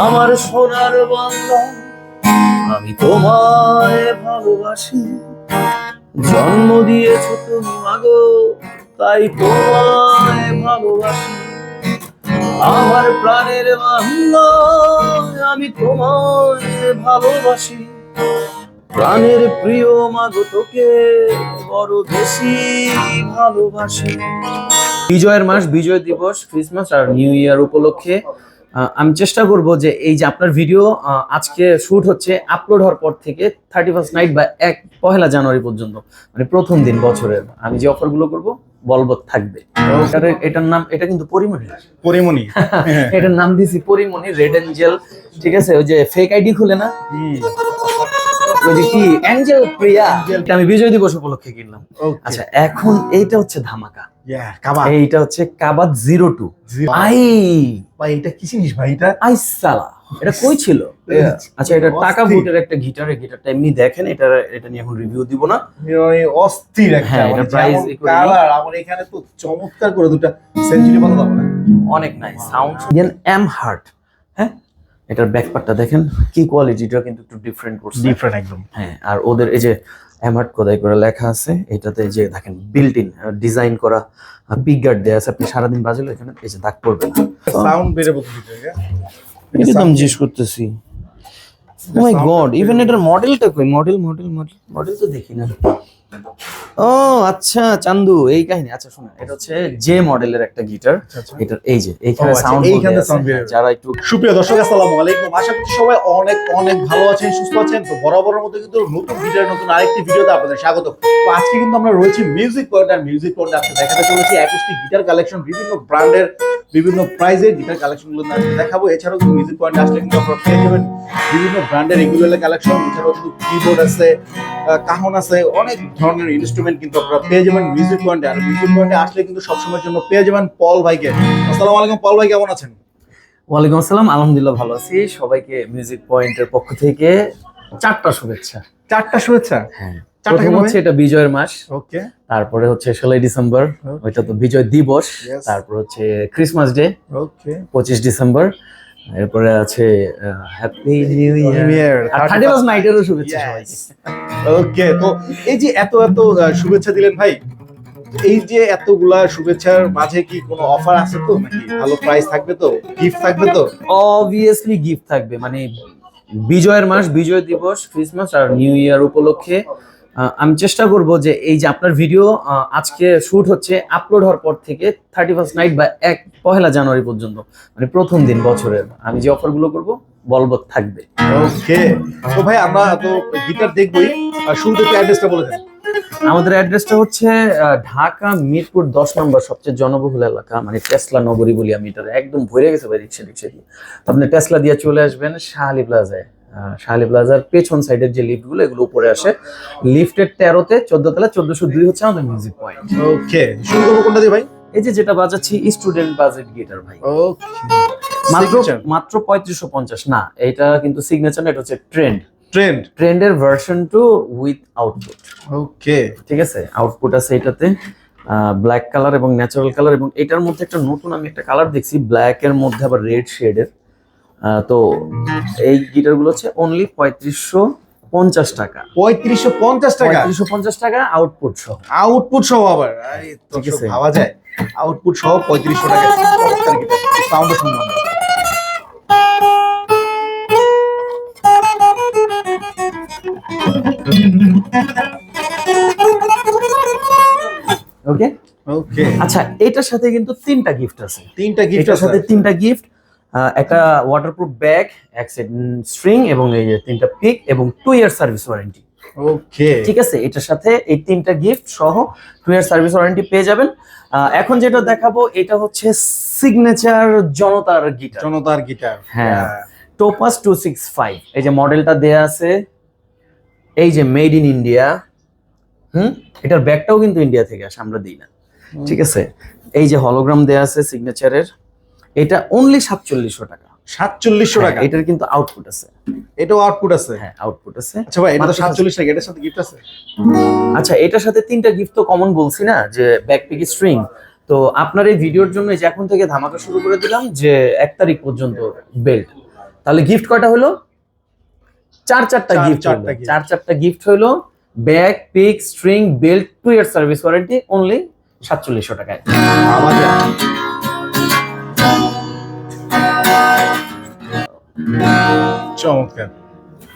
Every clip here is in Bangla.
আমার সোনার বাংলা, আমি তোমায় ভালোবাসি। জন্ম দিয়েছ তুমি মাগো, তাই তোমায় ভালোবাসি। আমার প্রাণের বাংলা, আমি তোমায় ভালোবাসি। প্রাণের প্রিয় মাগো, তোকে বড় বেশি ভালোবাসি। বিজয়ের মাস, বিজয় দিবস, ক্রিসমাস আর নিউ ইয়ার উপলক্ষে আমি চেষ্টা করব যে এই যে আপনার ভিডিও আজকে শুট হচ্ছে, আপলোড হওয়ার পর থেকে 31st নাইট বা 1 জানুয়ারি পর্যন্ত, মানে প্রথম দিন বছরের আমি যে অফারগুলো করব বলবৎ থাকবে। এটার নাম, এটা কিন্তু পরিমণি, এটার নাম দিয়েছি পরিমণি রেড এঞ্জেল। ঠিক আছে, ওই যে ফেক আইডি খুলে না, ওই যে কি এঞ্জেল প্রিয়া, আমি বিজয় দিবস উপলক্ষে কিনলাম। আচ্ছা, এখন এইটা হচ্ছে ধামাকা, এইটা হচ্ছে কাবাত 02। ভাই এটা কি জিনিস ভাই? এটা আইসালা, এটা কই ছিল? আচ্ছা, এটা টাকা বুটের একটা গিটার। গিটারটা এমনি দেখেন, এটা নিয়ে এখন রিভিউ দিব না। অস্থির একটা, এটা প্রাইস কালার আমার এখানে তো চমৎকার করে দুটো সেঞ্চুরি পাতা দাও না, অনেক নাইস সাউন্ড। দেন এম হার্ট, হ্যাঁ, এটার ব্যাকপার্টটা দেখেন কি কোয়ালিটিটা, কিন্তু একটু ডিফারেন্ট করছে, ডিফারেন্ট একদম। হ্যাঁ, আর ওদের এই যে এম হার্ট খোদাই করে লেখা আছে, এটাতে যে দেখেন বিল্ট ইন ডিজাইন করা পিক গার্ড দেয়া আছে। আপনি সারাদিন বাজালে এখানে এই যে দাগ পড়বে না, সাউন্ড বেড়ে বলতে এটা তো আমি জিজ্ঞেস করতেছি। ও মাই গড, ইভেন এটার মডেলটা কই? মডেল তো দেখি না। ও আচ্ছা, চান্দু, এই কাহিনী। আচ্ছা শোনো, এটা হচ্ছে জে মডেলের একটা গিটার। এটা এই যে এইখানে সাউন্ড, যারা একটু সুপ্রিয় দর্শক আসসালামু আলাইকুম, আশা করি সবাই অনেক অনেক ভালো আছেন, সুস্থ আছেন। তো বরাবরের মতো কিন্তু নতুন গিটার, নতুন আরেকটি ভিডিওতে আপনাদের স্বাগত। তো আজকে কিন্তু আমরা রয়েছি মিউজিক পয়েন্ট, আর মিউজিক পয়েন্টে আজকে দেখাতে চলেছি অ্যাকুস্টিক গিটার কালেকশন, বিভিন্ন ব্র্যান্ডের বিভিন্ন প্রাইজের গিটার কালেকশনগুলো দেখাবো। এছাড়াও কিন্তু মিউজিক পয়েন্টে আসলে কিন্তু আপনারা পেয়ে যাবেন বিভিন্ন ব্র্যান্ডের রেগুলার কালেকশন। এছাড়াও কিন্তু কিবোর্ড আছে, কাহন আছে, অনেক ধরনের ইনস্ট্রুমেন্ট কিন্তু আপনারা পেয়ে যাবেন মিউজিক পয়েন্টে। আর মিউজিক পয়েন্টে আসলে কিন্তু সবসময়ের জন্য পেয়ে যাবেন পল ভাইকে। আসসালামু আলাইকুম পল ভাই, কেমন আছেন? ওয়ালাইকুম আসসালাম, আলহামদুলিল্লাহ ভালো আছি। সবাইকে মিউজিক পয়েন্টের পক্ষ থেকে 4টা শুভেচ্ছা। 4টা শুভেচ্ছা? হ্যাঁ, প্রথম হচ্ছে এটা বিজয়ের মাস, ওকে। তারপরে হচ্ছে 16 ডিসেম্বর, ওইটা তো বিজয় দিবস। তারপর হচ্ছে ক্রিসমাস ডে, ওকে, 25 ডিসেম্বর। এরপরে আছে হ্যাপি নিউ ইয়ার, আর 31st নাইটেরও শুভেচ্ছা সবাইকে। ওকে, তো এই যে এত এত শুভেচ্ছা দিলেন ভাই, এই যে এতগুলা শুভেচ্ছার মাঝে কি কোনো অফার আছে তো, নাকি ভালো প্রাইস থাকবে তো, গিফট থাকবে তো? অবভিয়াসলি গিফট থাকবে, মানে বিজয়ের মাস, বিজয় দিবস, ক্রিসমাস আর নিউ ইয়ার উপলক্ষে আমি চেষ্টা করব যে এই যে আপনার ভিডিও আজকে শুট হচ্ছে, আপলোড হওয়ার পর থেকে 31st নাইট বা 1 জানুয়ারি পর্যন্ত, মানে প্রথম দিন বছরের আমি যে অফারগুলো করব বলবৎ থাকবে। ওকে, তো ভাই আমরা তো গিটার দেখবই, শুরুতে একটু অ্যাড্রেসটা বলে দেন। আমাদের অ্যাড্রেসটা হচ্ছে ঢাকা মিরপুর 10 নম্বর, সবচেয়ে জনবহুল এলাকা, মানে টেসলা নগরী বলি আমি। এটা একদম ভরে গেছে ভাই রিক্সা দিয়ে। আপনি টেসলা দিয়ে চলে আসবেন শাহালি প্লাজায়। শাহালি প্লাজার পেছন সাইডের যে লিফটগুলো, এগুলো উপরে আসে, লিফটের 13তে 14 তলা 1402 হচ্ছে আমাদের মিউজিক পয়েন্ট। ওকে, শুরু করবো কোনটা দিয়ে ভাই? এই যে যেটা বাজাচ্ছি স্টুডেন্ট বাজেট গিটার ভাই। ওকে, মাত্র 3550 না, এটা কিন্তু সিগনেচার না, এটা হচ্ছে ট্রেন্ডের ভার্সন 2 উইথ আউটপুট। ওকে, ঠিক আছে, আউটপুট আছে এটাতে, ব্ল্যাক কালার এবং ন্যাচারাল কালার, এবং এটার মধ্যে একটা নতুন আমি একটা কালার দেখছি ব্ল্যাক এর মধ্যে আবার রেড শেডের। তো এই গিটারগুলো হচ্ছে অনলি 3550 টাকা। 3550 টাকা? 3550 টাকা আউটপুট সহ। আউটপুট সহ আবার? ঠিক আছে, ভাবা যায় আউটপুট সহ 3500 টাকা। সাউন্ড শুনুন আমরা। ওকে ওকে, আচ্ছা, এটার সাথে কিন্তু 3টা গিফট আছে। 3টা গিফট এটার সাথে 3টা গিফট, একটা ওয়াটারপ্রুফ ব্যাগ, এক সেট স্ট্রিং, এবং এই যে 3টা পিক, এবং 2 ইয়ার সার্ভিস ওয়ারেন্টি। ওকে, ঠিক আছে, এটার সাথে এই 3টা গিফট সহ 2 ইয়ার সার্ভিস ওয়ারেন্টি পেয়ে যাবেন। এখন যেটা দেখাবো এটা হচ্ছে সিগনেচার জনতার গিটার। হ্যাঁ, টোপাস 265, এই যে মডেলটা দেয়া আছে, এই যে মেড ইন ইন্ডিয়া। এটার ব্যাগটাও কিন্তু ইন্ডিয়া থেকে আসে, আমরা দিই না। ঠিক আছে, এই যে হলোগ্রাম দেয়া আছে সিগনেচারের, এটা অনলি 4700 টাকা। 4700 টাকা? এটার কিন্তু আউটপুট আছে। এটাও আউটপুট আছে? হ্যাঁ, আউটপুট আছে। আচ্ছা ভাই, এটা তো 47 টাকা, এটার সাথে গিফট আছে? আচ্ছা, এটার সাথে 3টা গিফট তো কমন বলছি না, যে ব্যাকপ্যাক, স্ট্রিং। তো আপনার এই ভিডিওর জন্য যে এখন থেকে ধামাকা শুরু করে দিলাম, যে 1 তারিখ পর্যন্ত বেল্ট। তাহলে গিফট কয়টা হলো? চারটা গিফট, চারটা গিফট হলো। Bag, pick, string, belt, 2 year service warranty, only 4700 টাকায়। চমৎকার।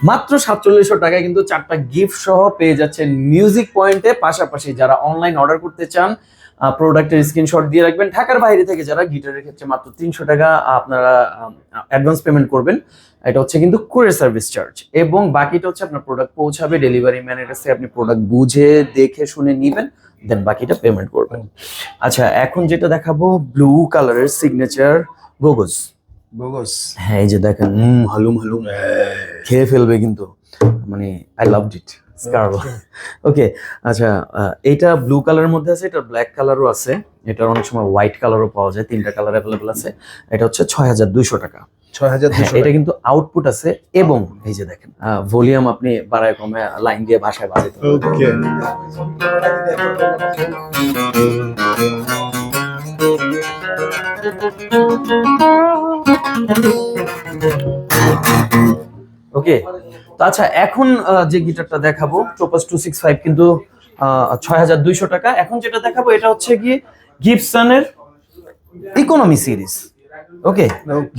মাত্র 4700 টাকায় কিন্তু 4টা গিফট সহ পেয়ে যাচ্ছেন মিউজিক পয়েন্টে। পাশাপাশি যারা অনলাইন অর্ডার করতে চান, প্রোডাক্টের স্ক্রিনশট দিয়ে রাখবেন। ঢাকার বাইরে থেকে যারা, গিটারের ক্ষেত্রে মাত্র 300 টাকা আপনারা অ্যাডভান্স পেমেন্ট করবেন। এটা হচ্ছে কিন্তু কুরিয়ার সার্ভিস চার্জ, এবং বাকিটা হচ্ছে আপনার প্রোডাক্ট পৌঁছাবে ডেলিভারি ম্যানের কাছে, আপনি প্রোডাক্ট বুঝে দেখে শুনে নিবেন, দেন বাকিটা পেমেন্ট করবেন। আচ্ছা, এখন যেটা দেখাবো ব্লু কালারের সিগনেচার গোগোস। হ্যাঁ, এই যে দেখেন, হালুম খেয়ে ফেলবে কিন্তু, মানে আই লাভড ইট। ওকে, আচ্ছা, এটা ব্লু কালারের মধ্যে আছে, এটা ব্ল্যাক কালারও আছে, এটার অনেক সময় হোয়াইট কালারও পাওয়া যায়, 3টা কালার অ্যাভেলেবল আছে। এটা হচ্ছে 6200 টাকা। 6200। এটা কিন্তু আউটপুট আছে, এবং এই যে দেখেন ভলিউম আপনি বাড়ায় কমে লাইন দিয়ে ভাষায় বাজাতে পারবেন। ওকে, তো আচ্ছা, এখন যে গিটারটা দেখাবো টোপাস 265 কিন্তু 6200 টাকা। এখন যেটা দেখাবো এটা হচ্ছে কি গিবসনের ইকোনমি সিরিজ। ওকে,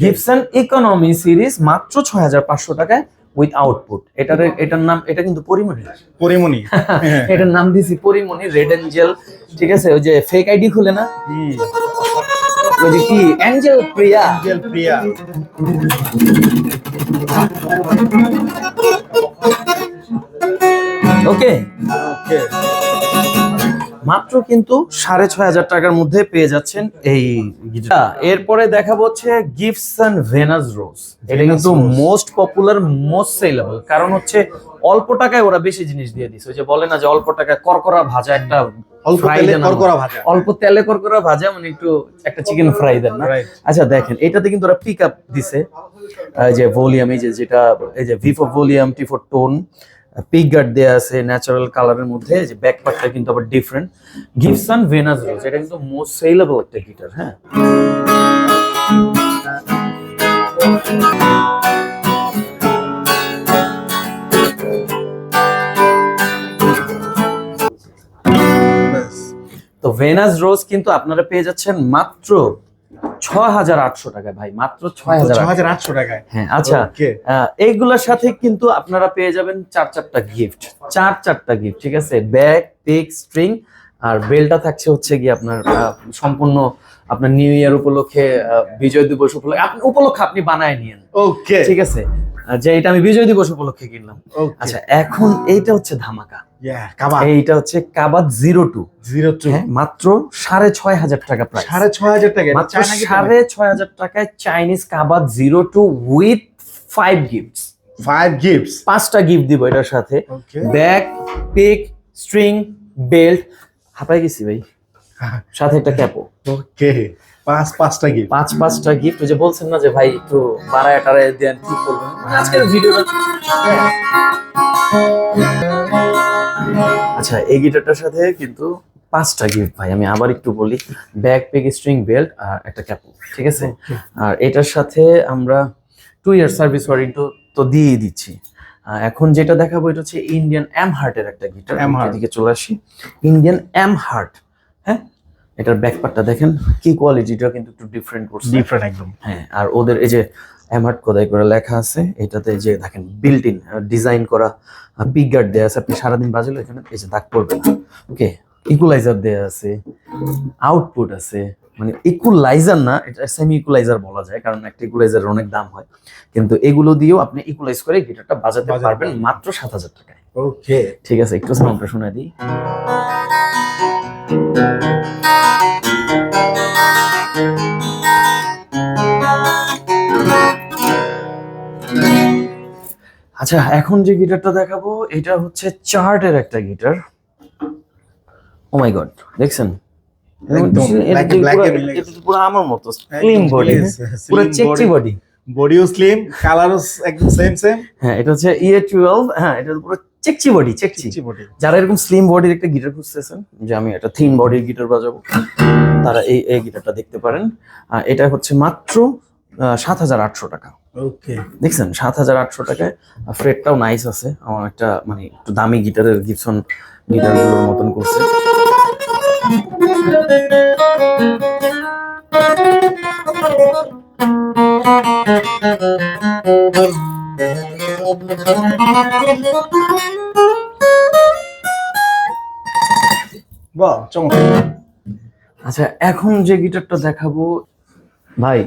গিবসন ইকোনমি সিরিজ মাত্র 6500 টাকায় উইথ আউটপুট। এটার নাম, এটা কিন্তু পরিমণি। এটার নাম দিছি পরিমণি রেড এঞ্জেল। ঠিক আছে, ওই যে ফেক আইডি খুলে না, ওই যে কি এঞ্জেল প্রিয়া। ওকে, মাত্র কিন্তু 6500 টাকার মধ্যে পেয়ে যাচ্ছেন এই গিটার। এরপরে দেখাবো হচ্ছে গিবসন ভেনাস রোজ। এটা কিন্তু মোস্ট পপুলার, মোস্ট সেলেবল, কারণ হচ্ছে অল্প টাকায় ওরা বেশি জিনিস দিয়ে দিছে। ওই যে বলে না যে অল্প টাকায় করকরা ভাজা, একটা অল্প তেলে করকরা ভাজা, মানে একটু একটা চিকেন ফ্রাই দেন না। আচ্ছা দেখেন, এটাতে কিন্তু ওরা পিক আপ দিছে, যে ভলিউম, এই যেটা এই যে Vivo volume T4 tone, pick guard দেয়া আছে ন্যাচারাল কালারের মধ্যে, যে ব্যাক পার্টটা কিন্তু আবার ডিফারেন্ট। গিবসন ভেনাস রোজ, এটা কিন্তু মোস্ট সেলেবল একটা গিটার। হ্যাঁ, তো ভেনাস রোজ কিন্তু আপনারা পেয়ে যাচ্ছেন মাত্র 6800 টাকায় ভাই, মাত্র 6800 টাকায়। হ্যাঁ, আচ্ছা, এইগুলোর সাথে কিন্তু আপনারা পেয়ে যাবেন চারটা গিফট, চারটা গিফট। ঠিক আছে, ব্যাগ, পিক, স্ট্রিং, আর বেলটা থাকছে হচ্ছে কি আপনার সম্পূর্ণ আপনার নিউ ইয়ার উপলক্ষে, বিজয় দিবস উপলক্ষে আপনি বানায় নিয়েন। ওকে, ঠিক আছে, যে এটা আমি বিজয় দিবস উপলক্ষে কিনলাম। আচ্ছা, এখন এইটা হচ্ছে ধামাকা, এইটা হচ্ছে কাবাত 02 মাত্র 6500 টাকা প্রাইস। 6500 টাকা, মাত্র 6500 টাকায় চাইনিজ কাবাত 02 উইথ 5 গিফটস। 5টা গিফট দিব এটার সাথে, ব্যাগ, পিক, স্ট্রিং, বেল্ট, হাঁপাই গেছি ভাই, সাথে একটা ক্যাপও। ওকে, পাঁচটা গিফট। ওই যে বলছেন না যে ভাই একটু বাড়ায় টাড়ায় দেন, কি করবেন আজকের ভিডিওটা। আচ্ছা, এই গিটারটার সাথে কিন্তু 5টা গিফট ভাই, আমি আবার একটু বলি, ব্যাগ, পিক, স্ট্রিং, বেল্ট, আর একটা ক্যাপও। ঠিক আছে, আর এটার সাথে আমরা 2 ইয়ার সার্ভিস ওয়ারেন্টি তো দিয়ে দিচ্ছি। এখন যেটা দেখাবো এটা হচ্ছে ইন্ডিয়ান এম হার্টের একটা গিটার। এদিকে চলে আসি, ইন্ডিয়ান এম হার্ট। হ্যাঁ, এটার ব্যাক পার্টটা দেখেন কি কোয়ালিটিটা কিন্তু একটু ডিফারেন্ট একদম। হ্যাঁ, আর ওদের এই যে এম হার্ট খোদাই করে লেখা আছে, এটাতে যে দেখেন বিল্ট ইন ডিজাইন করা পিক গার্ড দেয়া আছে, আপনি সারাদিন বাজালে এখানে এই যে দাগ পড়বে না। ওকে, ইকুয়ালাইজার দেয়া আছে, আউটপুট আছে, মানে ইকুয়ালাইজার না, এটা সেমি ইকুয়ালাইজার বলা যায়, কারণ একটা ইকুয়ালাইজারের অনেক দাম হয়, কিন্তু এগুলো দিয়েও আপনি ইকুয়ালাইজ করে গিটারটা বাজাতে পারবেন মাত্র 7000 টাকায়। ওকে, ঠিক আছে, একটু সাউন্ডটা শোনাই দিই। আচ্ছা, এখন যে গিটারটা দেখাবো এটা হচ্ছে চার্টের একটা গিটার। ও মাই গড, দেখছেন পুরো আমার মতো স্লিম বডি, পুরো চেকচি বডি, বডিও স্লিম, কালারও একদম সেম। হ্যাঁ, এটা হচ্ছে EA12। হ্যাঁ, এটা পুরো চেকচি বডি। যারা এরকম স্লিম বডির একটা গিটার খুঁজতেছেন, যে আমি একটা থিন বডির গিটার বাজাবো, তারা এই গিটারটা দেখতে পারেন। এটা হচ্ছে মাত্র 7800 টাকা। ওকে, দেখছেন 7,800 টাকায়। ফ্রেটটাও নাইস আছে, আমার একটা মানে একটু দামি গিটারের গিবসন গিটারগুলোর মতন করছে। বাহ চমৎকার। আচ্ছা, এখন যে গিটারটা দেখাবো ভাই,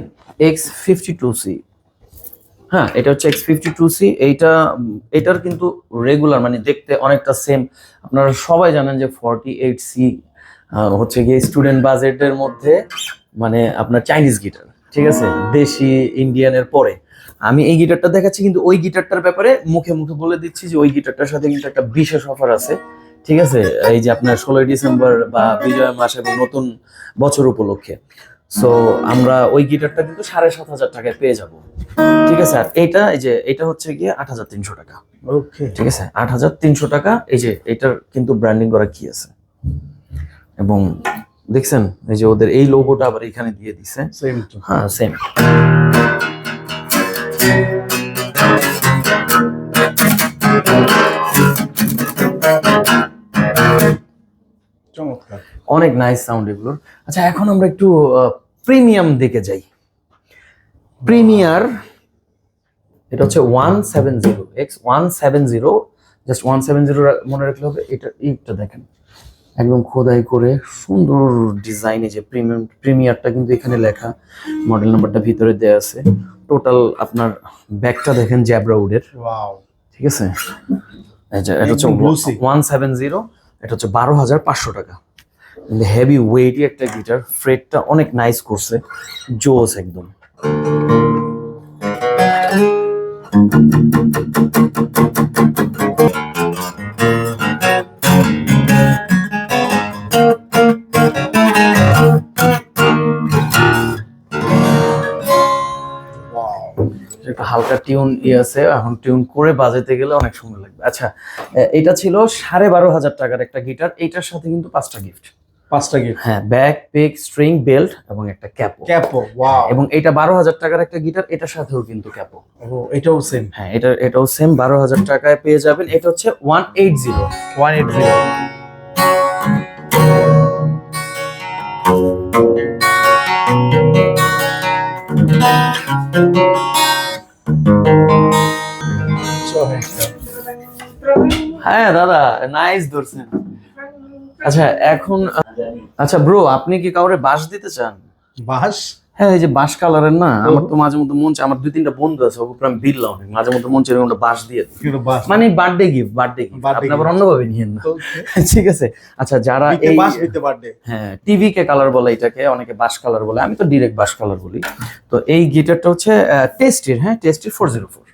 X52C। হ্যাঁ, এটা হচ্ছে X52C। এটার কিন্তু রেগুলার মানে দেখতে অনেকটা সেম। আপনারা সবাই জানেন যে 48C হচ্ছে গিয়ে স্টুডেন্ট বাজেটের মধ্যে মানে আপনার চাইনিজ গিটার, ঠিক আছে, দেশি ইন্ডিয়ানের পরে। আমি এই গিটারটা দেখাচ্ছি, কিন্তু ওই গিটারটার ব্যাপারে মুখে মুখে বলে দিচ্ছি যে ওই গিটারটার সাথে কিন্তু একটা বিশেষ অফার আছে, ঠিক আছে। এই যে আপনার 16ই ডিসেম্বর বা বিজয় মাস এবং নতুন বছর উপলক্ষে, সো আমরা ওই গিটারটা কিন্তু 7,500 টাকায় পেয়ে যাব, ঠিক আছে। আর এটা হচ্ছে গিয়ে 8,300 টাকা। ওকে, ঠিক আছে, 8,300 টাকা। এই যে এটার কিন্তু ব্র্যান্ডিং করা কি আছে, এবং দেখছেন এই যে ওদের এই লোগোটা আবার এখানে দিয়ে দিছে। সেম তো। হ্যাঁ, সেম। চমৎকার। অনেক নাইস সাউন্ড এগুলোর। আচ্ছা, এখন আমরা একটু প্রিমিয়াম দিকে যাই। প্রিমিয়ার, এটা হচ্ছে 170 X170, জাস্ট 170 মনে রাখলে হবে। এইটা দেখেন একদম খোদাই করে সুন্দর ডিজাইনে যে প্রিমিয়ারটা কিন্তু এখানে লেখা, মডেল নাম্বারটা ভিতরে দেয়া আছে। টোটাল আপনার ব্যাগটা দেখেন জ্যাব্রা উডের, ওয়াও, ঠিক আছে। এটা হচ্ছে একদম glossy। 170, এটা হচ্ছে 12,500 টাকা। কিন্তু হেভি ওয়েটি একটা গিটার, ফ্রেটটা অনেক নাইস করছে, জোস একদম। একটা হালকা টিউন আছে, এখন টিউন করে বাজাতে গেলে অনেক সময় লাগবে। আচ্ছা, এটা ছিল 12,500 টাকার একটা গিটার। এইটার সাথে কিন্তু 5টা গিফট। 5টা গিফট। হ্যাঁ, ব্যাক পিক, স্ট্রিং, বেল্ট এবং একটা ক্যাপো। Capo, wow. এবং এটা 12,000 টাকার একটা গিটার, এটার সাথেও কিন্তু ক্যাপো। ও, এটাও সেম। হ্যাঁ, এটাও সেম 12,000 টাকায় পেয়ে যাবেন। এটা হচ্ছে 180। 180। হ্যাঁ দাদা, নাইস ধরছেন। আচ্ছা, এখন আচ্ছা ব্রো, আপনি কি কাউরে বাঁশ দিতে চান? বাস। হ্যাঁ, এই যে বাঁশ কালারের না, আমার তো মাঝে মধ্যে মন চায়, আমার 2-3টা বন্ধু আছে, ওকে আমি বিল অনেক মাঝে মধ্যে মন চায় ওটা বাঁশ দিয়ে দিই। কিন্তু বাস মানে বার্থডে গিফট, আপনি আবার অন্যভাবে নিয়েন না, ঠিক আছে। আচ্ছা, যারা এই বাস দিতে বার্থডে, হ্যাঁ টিভি কে কালার বলে, এটাকে অনেকে বাঁশ কালার বলে, আমি তো ডিরেক্ট বাঁশ কালার বলি। তো এই গিটারটা হচ্ছে টেস্টির, হ্যাঁ টেস্টির 404।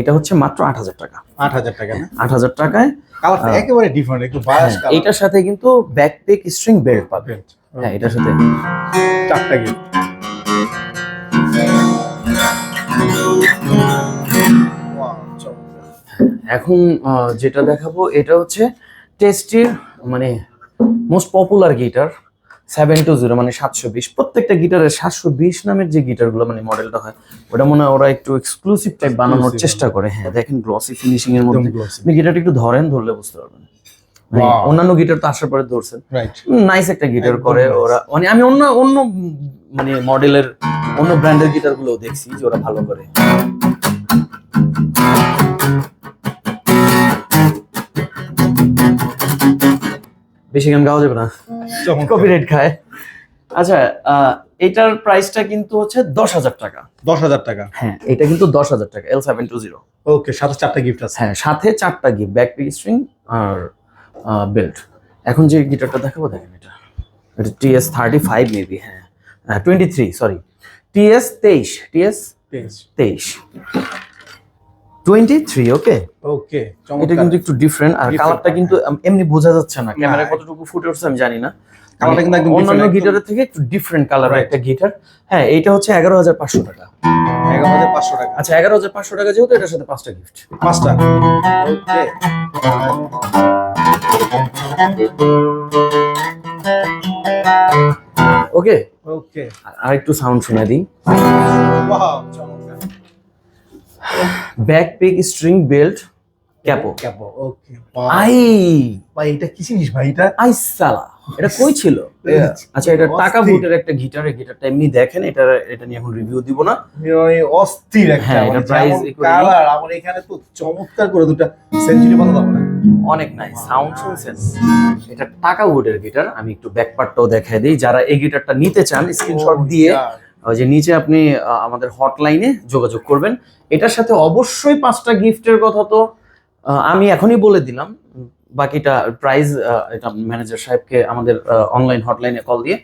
এটা হচ্ছে মাত্র 8,000 টাকা। 8,000 টাকা না? 8,000 টাকায়। কালারটা একেবারে ডিফারেন্ট, একটু বাস কালার। এটার সাথে কিন্তু ব্যাকপিক, স্ট্রিং, বেল্ট পাবেন। হ্যাঁ, এটার সাথে 4টা গিফট। এখন যেটা দেখাবো এটা হচ্ছে টেস্টির মানে মোস্ট পপুলার গিটার 720, মানে 720। প্রত্যেকটা গিটারের 720 নামের যে গিটারগুলো মানে মডেলটা হয়, ওটা মনে হয় ওরা একটু এক্সক্লুসিভ টাইপ বানানোর চেষ্টা করে। হ্যাঁ, দেখেন গ্লসি ফিনিশিং এর মধ্যে। আপনি গিটারটা একটু ধরলে বুঝতে পারবেন। মানে অন্যান্য গিটার তো আসার পরে ধরছেন, নাইস একটা গিটার করে ওরা। মানে আমি অন্য মানে মডেলের অন্য ব্র্যান্ডের গিটার গুলো দেখছি যে ওরা ভালো করে। বেশি গান গাওয়া যাবে না, কপিরাইট খায়। আচ্ছা, এটার প্রাইসটা কিন্তু হচ্ছে 10,000 টাকা। 10,000 টাকা। হ্যাঁ, এটা কিন্তু 10,000 টাকা, L720। ওকে, সাথে 4টা গিফট আছে। হ্যাঁ, সাথে 4টা গিফট, ব্যাক পিক, স্ট্রিং আর বেল্ট। এখন যে গিটারটা দেখাবো দেখেন, এটা TS35 মেবি, হ্যাঁ 23, সরি TS23, 23। ওকে, ওকে, এটা কিন্তু একটু ডিফারেন্ট, আর কালারটা কিন্তু এমনি বোঝা যাচ্ছে না, ক্যামেরায় কতটুকু ফুটে উঠছে আমি জানি না। কালারটা কিন্তু একদম অন্যান্য গিটারের থেকে একটু ডিফারেন্ট কালারের একটা গিটার। হ্যাঁ, এটা হচ্ছে 11,500 টাকা। 11,500 টাকা। আচ্ছা, 11,500 টাকা যেহেতু, এটার সাথে 5টা গিফট। 5টা। ওকে, ওকে, আর একটু সাউন্ড শুনে দিই। ওয়াও, চমৎকার। Back pick string belt capo. Capo, okay. আই ভাই এটা কি জিনিস ভাই এটা? আই সালা, এটা কই ছিল? আচ্ছা, এটা টাকা বুটের একটা গিটার। এই গিটারটা এমনি দেখেন, এটা নিয়ে এখন রিভিউ দিব না। অস্থির একটা, হ্যাঁ, এটা প্রাইস কালার। আমার এখানে তো চমৎকার করে দুটো সেঞ্চুরি পাতা দাও না, অনেক নাইস সাউন্ড শুনছেন। এটা টাকা উডের গিটার। আমি একটু ব্যাক পার্টটাও দেখাই দিই। যারা এই গিটারটা নিতে চান স্ক্রিনশট দিয়ে ওই যে নিচে আপনি আমাদের হটলাইনে যোগাযোগ করবেন। এটার সাথে অবশ্যই 5টা গিফটের কথা তো আমি এখনই বলে দিলাম। বাকিটা প্রাইস এটা ম্যানেজার সাহেবকে আমাদের অনলাইন হটলাইনে কল দিয়ে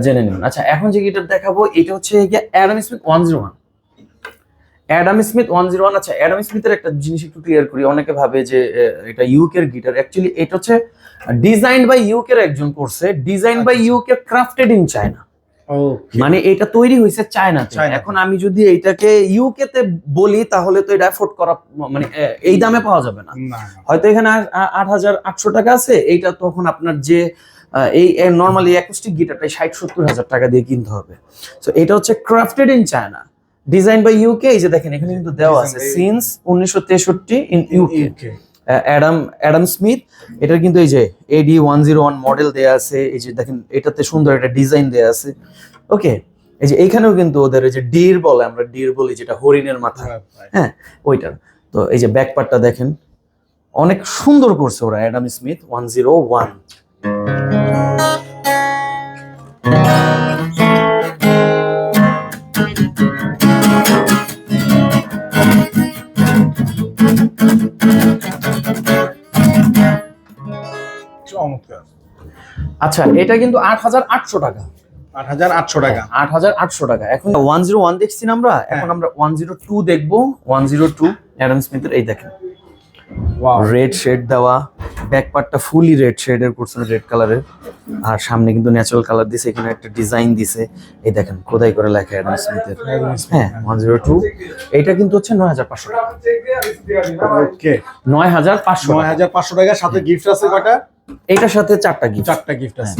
জেনে নেবেন। আচ্ছা, এখন যে গিটার দেখাবো এটা হচ্ছে অ্যাডাম স্মিথ 101। Adam Smith 101। আচ্ছা, অ্যাডাম স্মিথের একটা জিনিস একটু ক্লিয়ার করি। অনেকে ভাবে যে এটা ইউকের গিটার। অ্যাকচুয়ালি এটা হচ্ছে ডিজাইন বাই ইউকের একজন করছে। Design by UK, crafted in China. মানে এটা তৈরি হয়েছে চায়নাতে। এখন আমি যদি এইটাকে ইউকে তে বলি তাহলে তো এটা এফোর্ড করা মানে এই দামে পাওয়া যাবে না। হয়তো এখানে 8,800 টাকা আছে, এইটা তখন আপনার যে এই নর্মালি অ্যাকুস্টিক গিটারটা 60-70 হাজার টাকা দিয়ে কিনতে হবে। তো এটা হচ্ছে crafted in China, design by UK. এই যে দেখেন এখানে কিন্তু দেওয়া আছে since 1963 in UK. Adam Smith. এটার কিন্তু এই যে AD 101 মডেল দেয়া আছে। এই যে দেখেন এটাতে সুন্দর একটা ডিজাইন দেয়া আছে। ওকে, এই যে এইখানেও কিন্তু ওদের এই যে ডির বলে, আমরা ডির বলি যেটা হরিণের মাথা, হ্যাঁ ওইটার। তো এই যে ব্যাক পার্টটা দেখেন, অনেক সুন্দর করছে ওরা অ্যাডাম স্মিথ 101। আচ্ছা, এটা কিন্তু 8,800 টাকা। 8,800 টাকা। 8,800 টাকা। এখন 101 দেখছি না আমরা, এখন আমরা 102 দেখবো। 102 অ্যাডাম স্মিথের। এই দেখেন রেড শেড দেওয়া, ব্যাক পার্টটা ফুলি রেড শেডের করছে, রেড কালারের। আর সামনে কিন্তু ন্যাচারাল কালার দিছে, এখানে একটা ডিজাইন দিছে। এই দেখেন খোদাই করে লেখা অ্যাডাম স্মিথের। হ্যাঁ 102। এটা কিন্তু হচ্ছে 9,500 টাকা। ওকে, 9,500 টাকা। সাথে গিফট আছে কয়টা? এটার সাথে 4টা গিফট। 4টা গিফট আছে।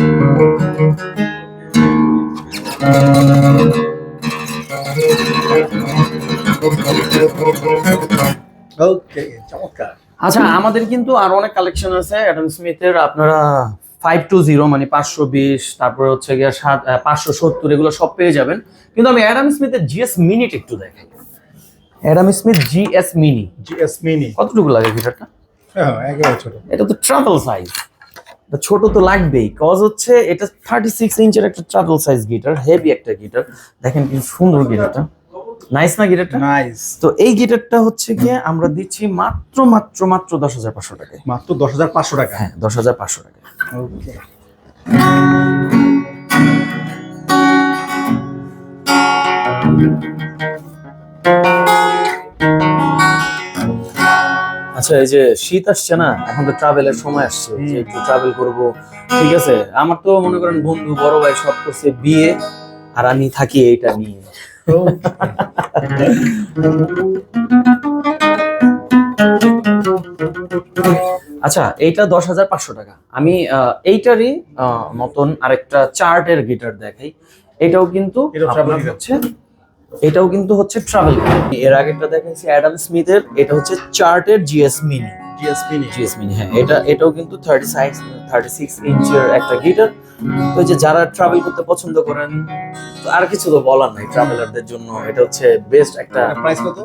ওকে, চমৎকার। আচ্ছা, আমাদের কিন্তু আরো অনেক কালেকশন আছে অ্যাডাম স্মিথের। আপনারা 520 মানে 520, তারপরে হচ্ছে গিয়া 570, এগুলো সব পেয়ে যাবেন। কিন্তু আমি অ্যাডাম স্মিথের GS মিনিট একটু দেখাই। অ্যাডাম স্মিথ GS মিনি কতটুকু লাগে গিটারটা? হ্যাঁ, একেবারে ছোট। এটা তো ট্রাভেল সাইজ, ছোট তো লাগবেই। কজ হচ্ছে এটা 36 ইঞ্চের একটা ট্রাভেল সাইজ গিটার, হেভি একটা গিটার। দেখেন কি সুন্দর গিটারটা, নাইস না গিটারটা? নাইস। তো এই গিটারটা হচ্ছে গিয়ে আমরা দিচ্ছি মাত্র 10,500 টাকায়। মাত্র 10,500 টাকা। হ্যাঁ, 10,500 টাকা। ওকে। আচ্ছা, এই যে শীত আসছে না, এখন তো ট্রাভেলের সময় আসছে, যে একটু ট্রাভেল করব। ঠিক আছে, আমার তো মনে করেন বন্ধু বড় ভাই সব করছে বিয়ে, আর আমি থাকি এইটা নিয়ে। আচ্ছা, এইটা 10,500 টাকা। আমি এইটারই মতন আরেকটা চার্টের গিটার দেখাই। এটাও কিন্তু হচ্ছে ট্রাভেল। এর আগেরটা দেখাইছি অ্যাডাম স্মিথের, এটা হচ্ছে চার্টের GS মিনি। হ্যাঁ, এটাও কিন্তু 36 ইঞ্চের একটা গিটার। তো যে যারা ট্রাভেল করতে পছন্দ করেন, আর কিছু তো বলার নাই ট্রাভেলারদের জন্য, এটা হচ্ছে বেস্ট একটা। প্রাইস কত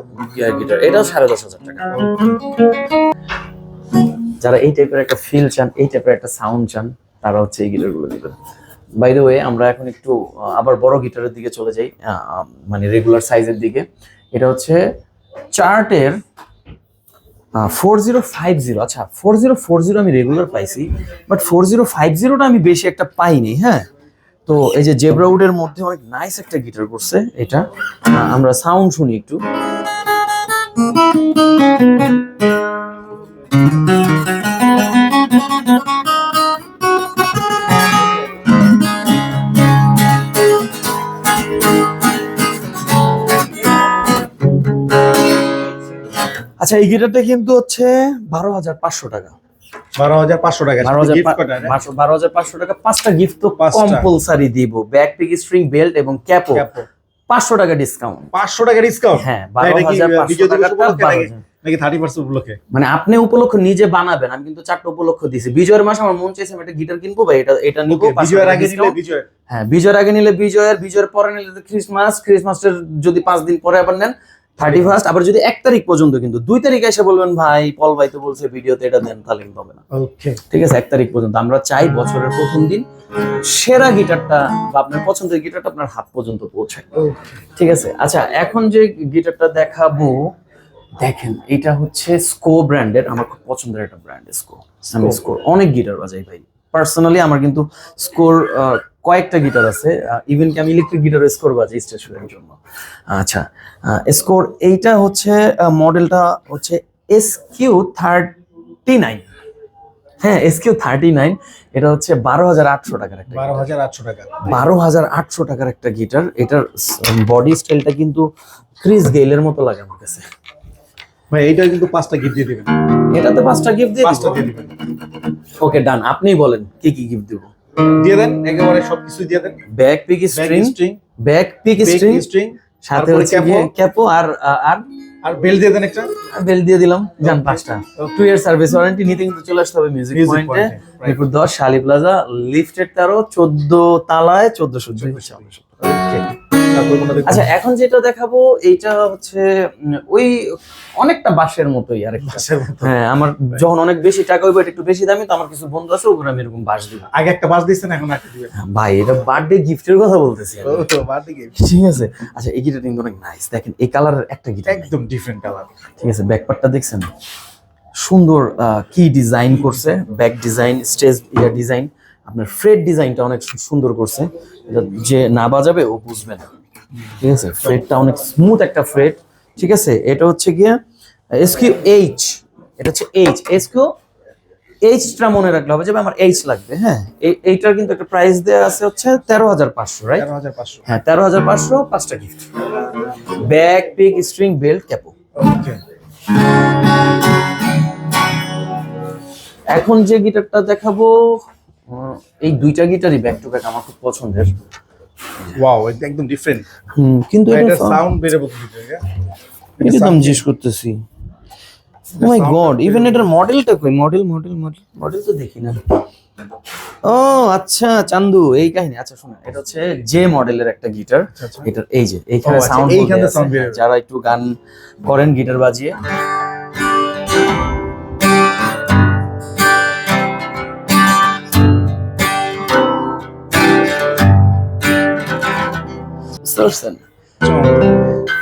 গিটার? এটাও 10,500 টাকা। যারা এই টাইপের একটা ফিল চান, এই টাইপের একটা সাউন্ড চান, তারা হচ্ছে এই গিটারগুলো দিবেন। বাই দ্য ওয়ে, আমরা এখন একটু আবার বড় গিটারের দিকে চলে যাই, মানে রেগুলার সাইজের দিকে। এটা হচ্ছে চার্টের 4050। আচ্ছা, 4040 আমি রেগুলার পাইছি, বাট 4050টা আমি বেশি একটা পাইনি। হ্যাঁ, তো এই যে জেব্রাউডের মধ্যে অনেক নাইস একটা গিটার করছে এটা। আমরা সাউন্ড শুনি একটু। আচ্ছা, এই গিটারটা কিন্তু হচ্ছে 12,500 টাকা। 12,500 টাকা। 12,500 টাকা। 5টা গিফট তো কম্পালসারি দিব। ব্যাক পিক স্ট্রিং বেল্ট এবং ক্যাপো। 500 টাকা ডিসকাউন্ট। 500 টাকা ডিসকাউন্ট? হ্যাঁ, 12,500 টাকাটা 12,000 নাকি 30% উপলক্ষে? মানে আপনি উপলক্ষ নিজে বানাবেন, আমি কিন্তু 4টা উপলক্ষ দিছি। বিজয়ের মাসে আমার মন চাইছে আমি একটা গিটার কিনবো ভাই, এটা নিব। বিজয়ের আগে নিলে বিজয়, হ্যাঁ বিজয়ের আগে নিলে বিজয়ের পরে নিলে ক্রিসমাসের যদি 5 দিন পরে আবার নেন 31st, আবার যদি 1 তারিখ পর্যন্ত, কিন্তু 2 তারিখে এসে বলবেন ভাই পল ভাই তো বলছে ভিডিওতে এটা দেন, তাহলে কিন্তু হবে না। ওকে, ঠিক আছে, 1 তারিখ পর্যন্ত আমরা চাই বছরের প্রথম দিন সেরা গিটারটা বা আপনার পছন্দের গিটারটা আপনার হাত পর্যন্ত পৌঁছায়। ঠিক আছে, আচ্ছা এখন যে গিটারটা দেখাবো, দেখেন এটা হচ্ছে স্কো ব্র্যান্ডের, আমার খুব পছন্দের একটা ব্র্যান্ড স্কো। আমি স্কোর অনেক গিটার বাজাই ভাই, পার্সোনালি আমার কিন্তু স্কোর কয়েকটা গিটার আছে, ইভেন কি আমি ইলেকট্রিক গিটার স্কোর বাজাই স্টেশনের জন্য। আচ্ছা, স্কোর এইটা হচ্ছে মডেলটা হচ্ছে SQ39। হ্যাঁ SQ39, এটা হচ্ছে 12,800 টাকার একটা 12,800 টাকা, 12,800 টাকার একটা গিটার। এটার বডি স্টাইলটা কিন্তু ক্রিস গেইলের মতো লাগে আমার কাছে ভাই। এইটা কিন্তু 5টা গিফট দিয়ে দিবেন, এটাতে 5টা গিফট দিয়ে 5টা দিয়ে দিবেন। ওকে ডান, আপনিই বলেন কি কি গিফট দেব। দিয়ে দেন, একেবারে সবকিছু দিয়ে দেন। ব্যাক পিক স্ট্রিং, সাথে হচ্ছে ক্যাপো আর বেল দিয়ে দেন একটা। বেল দিয়ে দিলাম, জান 5টা। 2 ইয়ার সার্ভিস ওয়ারেন্টি নিতে কিন্তু চলে আসতে হবে মিউজিক পয়েন্টে, মিরপুর 10 শালি প্লাজা, লিফটেড 13, 14 তলায় 1402। ওকে, আচ্ছা এখন যেটা দেখাবো এইটা হচ্ছে ওই অনেকটা বাঁশের মতোই আরেকটা। হ্যাঁ, আমার যখন অনেক বেশি টাকা হইবে, এটা একটু বেশি দামি, তো আমার কিছু বন্ধু আছে ওগুলো আমি এরকম বাঁশ দিব। আগে একটা বাঁশ দিয়েছেন, এখন একটা দিবেন ভাই, এটা বার্থডে গিফটের কথা বলতেছি আমি। ও তো বার্থডে গিফট, ঠিক আছে। আচ্ছা এই গিটারটা কিন্তু অনেক নাইস, দেখেন এই কালারের একটা গিটার একদম ডিফারেন্ট কালার। ঠিক আছে, ব্যাকপার্টটা দেখছেন সুন্দর, কি ডিজাইন করছে, ব্যাক ডিজাইন, স্টেজ ডিজাইন, আপনার ফ্রেড ডিজাইনটা অনেক সুন্দর করছে, এটা যে না বাজাবে ও বুঝবে না। ঠিক আছে, ফ্রেডটা অনেক স্মুথ একটা ফ্রেড। ঠিক আছে, এটা হচ্ছে গিয়ে SQ8, এটা হচ্ছে SQ8টা মনে রাখলে হবে যে আমার H লাগবে। হ্যাঁ, এইটার কিন্তু একটা প্রাইস দেয়া আছে হচ্ছে 13,500, রাইট? 13,500, হ্যাঁ 13,500, 5টা gift, back pick string belt capo. Okay, এখন যে গিটারটা দেখাবো, এই দুইটা গিটারই ব্যাক টু ব্যাক আমার খুব পছন্দের। ওয়াও, এটা একদম ডিফারেন্ট। কিন্তু এটা সাউন্ড বেরে বলতে দিতে, এটা দাম জিজ্ঞেস করতেছি। ও মাই গড, ইভেন এটার মডেলটা কই? মডেল তো দেখি না। ও আচ্ছা, চান্দু এই কাহিনী। আচ্ছা শোনো, এটা হচ্ছে যে মডেলের একটা গিটার। এটার এই যে এইখানে সাউন্ড, যারা একটু গান করেন গিটার বাজিয়ে,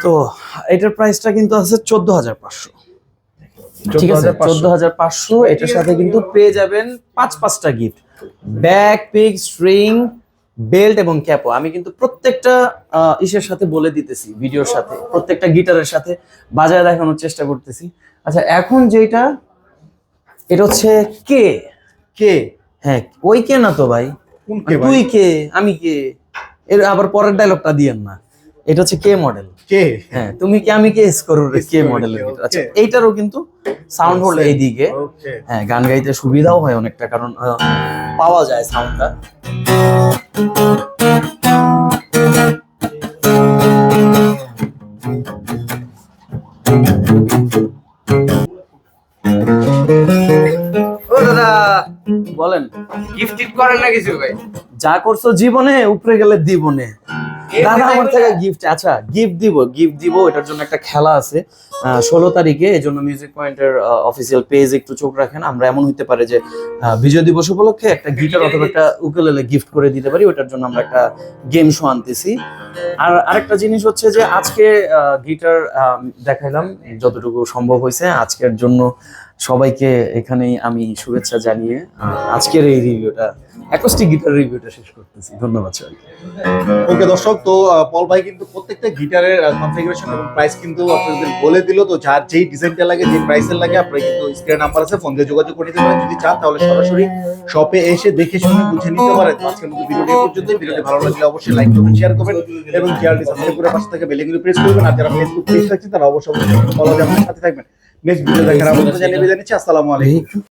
তো এটার প্রাইসটা কিন্তু আছে 14,500। ঠিক আছে, 14,500। এটার সাথে কিন্তু পেয়ে যাবেন 5টা gift, back pick string belt এবং ক্যাপো। আমি কিন্তু প্রত্যেকটা ইসের সাথে বলে দিতেছি, ভিডিওর সাথে প্রত্যেকটা গিটারের সাথে বাজায় দেখানোর চেষ্টা করতেছি। আচ্ছা এখন যেটা, এটা হচ্ছে কে। হ্যাঁ, ওই কে না তো ভাই, তুই কে আমি কে, এর আবার পরের ডায়লগটা দিয়েন না। এটা হচ্ছে কে মডেল। হ্যাঁ, তুমি কি আমি কে স্কোরের কে মডেলের গিটার। আচ্ছা এইটারও কিন্তু সাউন্ড হোল্ড এইদিকে, হ্যাঁ গান গাইতে সুবিধাও হয় অনেকটা, কারণ পাওয়া যায় সাউন্ডটা। ও দাদা বলেন, গিফট করেন না কিছু ভাই? যা করছো জীবনে উপরে গেলে দিবনে। দাদা আমার থেকে গিফট, আচ্ছা গিফট দিব। এটার জন্য একটা খেলা আছে 16 তারিখে, এই জন্য মিউজিক পয়েন্টের অফিসিয়াল পেজ একটু চোখ রাখেন। আমরা এমন হইতে পারে যে বিজয় দিবস উপলক্ষে একটা গিটার অথবা একটা উকুলেলে গিফট করে দিতে পারি, ওটার জন্য আমরা একটা গেম শো আনতেছি। আর আরেকটা জিনিস হচ্ছে যে আজকে গিটার দেখাইলাম যতটুকু সম্ভব হয়েছে। আজকের জন্য সবাইকে এখানেই আমি শুভেচ্ছা জানিয়ে আজকের এই রিভিউটা, অ্যাকোস্টিক গিটার রিভিউটা শেষ করতেছি। ধন্যবাদ সবাইকে। ওকে দর্শক, তো পল ভাই কিন্তু প্রত্যেকটা গিটারের কনফিগারেশন এবং প্রাইস কিন্তু আপনাদের বলে দিল। তো যার যেই ডিজাইনটা লাগে, যে প্রাইসের লাগে, আপনারা কিন্তু স্ক্রিনে নাম্বার আছে, ফোন দিয়ে যোগাযোগ করে নিতে পারেন। যদি চান তাহলে সরাসরি শপে এসে দেখে শুনে বুঝে নিতে পারেন। তো আজকের মতো ভিডিওটি পর্যন্ত। ভিডিওটি ভালো লাগলে অবশ্যই লাইক করবেন, শেয়ার করবেন এবং চ্যানেলটি সাবস্ক্রাইব করে পাশে থেকে বেল আইকনটি প্রেস করবেন। আর যারা ফেসবুক পেজ থাকছে তারা অবশ্যই ফলো দিয়ে আমাদের সাথে থাকবেন। নেক্সট ভিডিও দেখার আমন্ত্রণ জানিয়ে বিদায় নিচ্ছি। আসসালামু আলাইকুম।